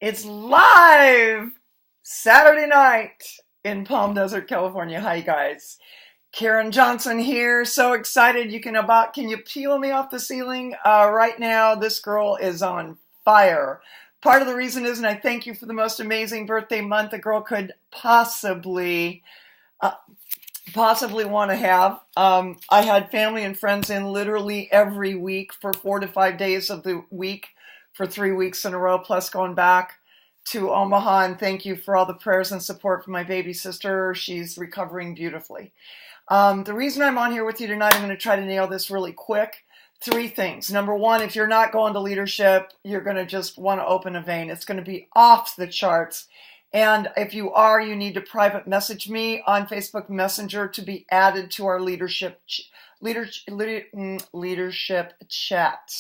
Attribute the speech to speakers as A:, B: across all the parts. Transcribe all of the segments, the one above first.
A: It's live Saturday night in Palm Desert, California. Hi, guys. Karen Johnson here. So excited. Can you peel me off the ceiling? Right now, this girl is on fire. Part of the reason is, and I thank you for the most amazing birthday month a girl could possibly want to have. I had family and friends in literally every week for 4 to 5 days of the week for 3 weeks in a row, plus going back to Omaha. And thank you for all the prayers and support for my baby sister. She's recovering beautifully. The reason I'm on here with you tonight, I'm going to try to nail this really quick. 3 things. Number 1, if you're not going to leadership, you're going to just want to open a vein. It's going to be off the charts. And if you are, you need to private message me on Facebook Messenger to be added to our leadership chat,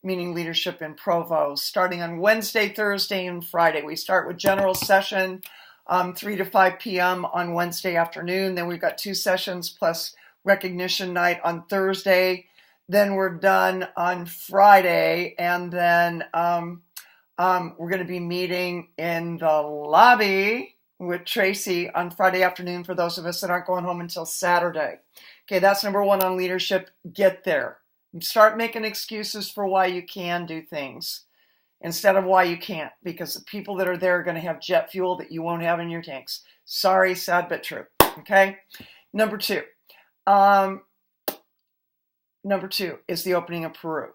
A: meaning leadership in Provo, starting on Wednesday, Thursday, and Friday. We start with general session 3 to 5 p.m. on Wednesday afternoon. Then we've got 2 sessions plus recognition night on Thursday. Then we're done on Friday, and then we're going to be meeting in the lobby with Tracy on Friday afternoon for those of us that aren't going home until Saturday. Okay, that's number 1 on leadership. Get there. Start making excuses for why you can do things instead of why you can't, because the people that are there are going to have jet fuel that you won't have in your tanks. Sorry, sad, but true. Okay? Number 2 is the opening of Peru.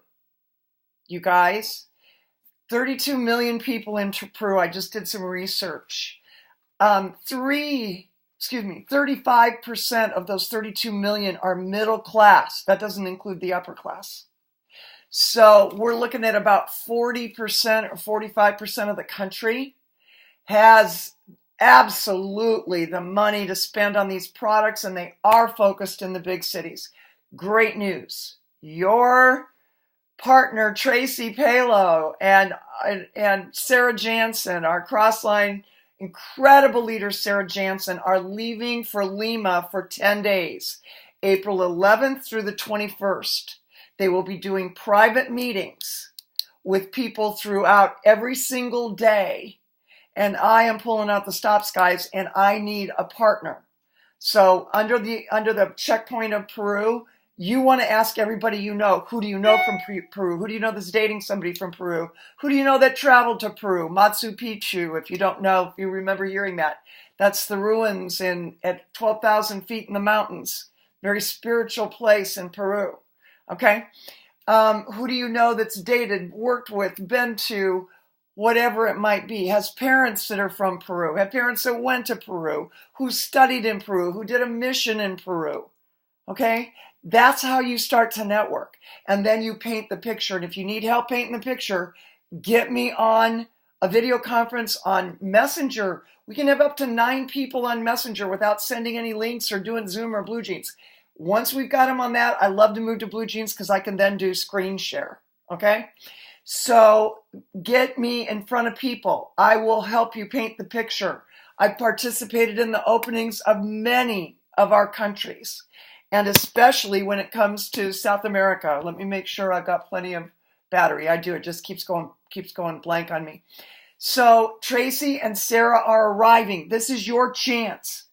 A: You guys, 32 million people in Peru. I just did some research. 35% of those 32 million are middle class. That doesn't include the upper class. So we're looking at about 40% or 45% of the country has absolutely the money to spend on these products, and they are focused in the big cities. Great news. Your partner, Tracy Palo, and Sarah Jansen, our Crossline incredible leader, Sarah Jansen, are leaving for Lima for 10 days, April 11th through the 21st. They will be doing private meetings with people throughout every single day. And I am pulling out the stops, guys, and I need a partner. So under the checkpoint of Peru, you want to ask everybody you know. Who do you know from Peru? Who do you know that's dating somebody from Peru? Who do you know that traveled to Peru? Machu Picchu, if you don't know, if you remember hearing that. That's the ruins at 12,000 feet in the mountains. Very spiritual place in Peru. Okay? Who do you know that's dated, worked with, been to, whatever it might be, has parents that are from Peru, have parents that went to Peru, who studied in Peru, who did a mission in Peru. Okay? That's how you start to network. And then you paint the picture. And if you need help painting the picture, get me on a video conference on Messenger. We can have up to 9 people on Messenger without sending any links or doing Zoom or Blue Jeans. Once we've got them on that, I love to move to Blue Jeans because I can then do screen share. Okay? So get me in front of people. I will help you paint the picture. I've participated in the openings of many of our countries, and especially when it comes to South America. Let me make sure I've got plenty of battery. I do. It just keeps going blank on me. So Tracy and Sarah are arriving. This is your chance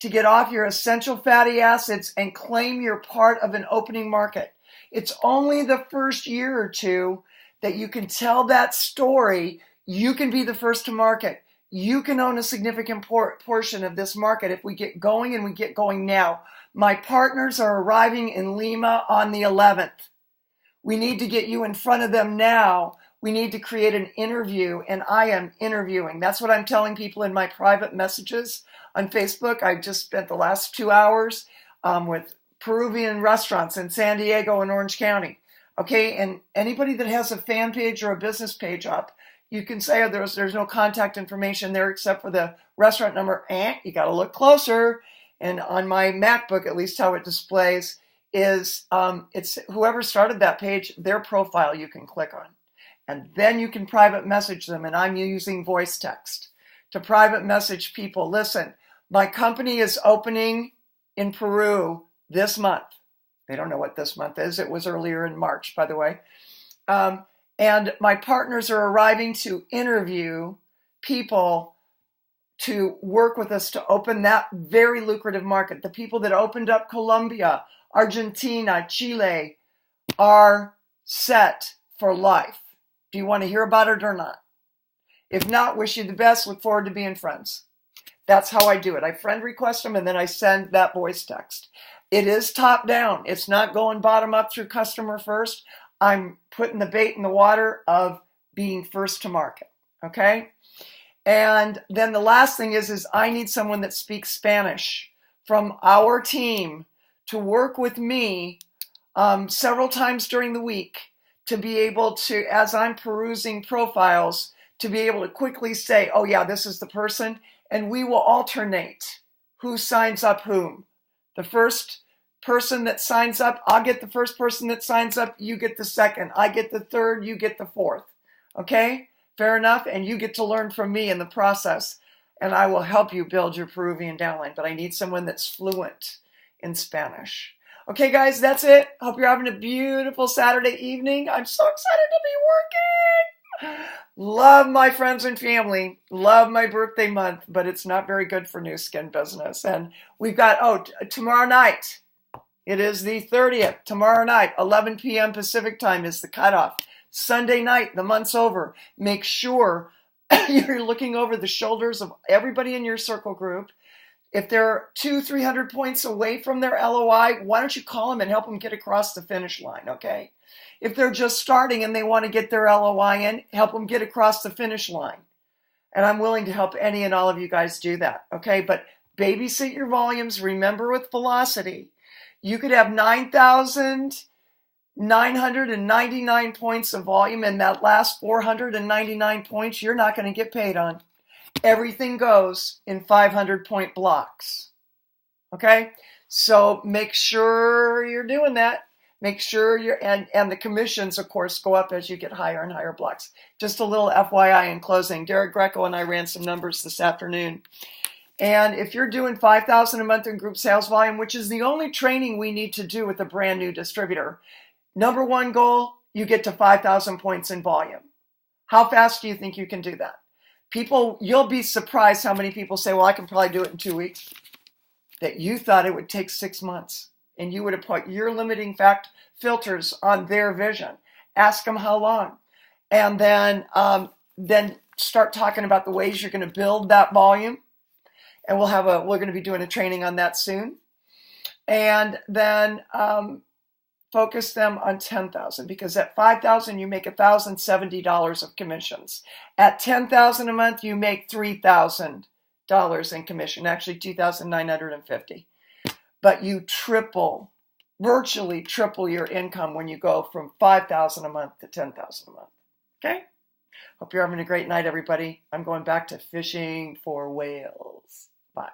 A: to get off your essential fatty acids and claim your part of an opening market. It's only the first year or 2 that you can tell that story. You can be the first to market. You can own a significant portion of this market if we get going, and we get going now. My partners are arriving in Lima on the 11th. We need to get you in front of them now. We need to create an interview, and I am interviewing. That's what I'm telling people in my private messages on Facebook. I just spent the last 2 hours with Peruvian restaurants in San Diego and Orange County. Okay, and anybody that has a fan page or a business page up, you can say, oh, there's no contact information there except for the restaurant number. You got to look closer. And on my MacBook, at least how it displays, is it's whoever started that page, their profile you can click on. And then you can private message them. And I'm using voice text to private message people. Listen, my company is opening in Peru this month. They don't know what this month is. It was earlier in March, by the way. And my partners are arriving to interview people to work with us to open that very lucrative market. The people that opened up Colombia, Argentina, Chile are set for life. Do you want to hear about it or not? If not, wish you the best. Look forward to being friends. That's how I do it. I friend request them and then I send that voice text. It is top down. It's not going bottom up through customer first. I'm putting the bait in the water of being first to market. Okay? And then the last thing is I need someone that speaks Spanish from our team to work with me several times during the week to be able to, as I'm perusing profiles, to be able to quickly say, oh yeah, this is the person, and we will alternate who signs up whom. The first person that signs up, I'll get the first person that signs up, you get the second. I get the third, you get the fourth. Okay? Fair enough? And you get to learn from me in the process, and I will help you build your Peruvian downline, but I need someone that's fluent in Spanish. Okay, guys, that's it. Hope you're having a beautiful Saturday evening. I'm so excited to be working. Love my friends and family. Love my birthday month, but it's not very good for new skin business. And we've got, tomorrow night. It is the 30th. Tomorrow night, 11 p.m. Pacific time is the cutoff. Sunday night, the month's over. Make sure you're looking over the shoulders of everybody in your circle group. If they're 200-300 points away from their LOI, why don't you call them and help them get across the finish line, okay? If they're just starting and they want to get their LOI in, help them get across the finish line. And I'm willing to help any and all of you guys do that, okay? But babysit your volumes. Remember, with velocity, you could have 9,999 points of volume, and that last 499 points you're not going to get paid on. Everything goes in 500-point blocks. Okay? So make sure you're doing that. Make sure and the commissions, of course, go up as you get higher and higher blocks. Just a little FYI in closing. Derek Greco and I ran some numbers this afternoon. And if you're doing $5,000 a month in group sales volume, which is the only training we need to do with a brand new distributor, number one goal, you get to 5,000 points in volume. How fast do you think you can do that? People, you'll be surprised how many people say, well, I can probably do it in 2 weeks. That you thought it would take 6 months. And you would have put your limiting filters on their vision. Ask them how long. And then start talking about the ways you're going to build that volume. And we're going to be doing a training on that soon. And then focus them on 10,000, because at 5,000 you make $1,070 of commissions. At 10,000 a month you make $3,000 in commission, actually $2,950. But you virtually triple your income when you go from 5,000 a month to 10,000 a month. Okay? Hope you're having a great night, everybody. I'm going back to fishing for whales. Bye.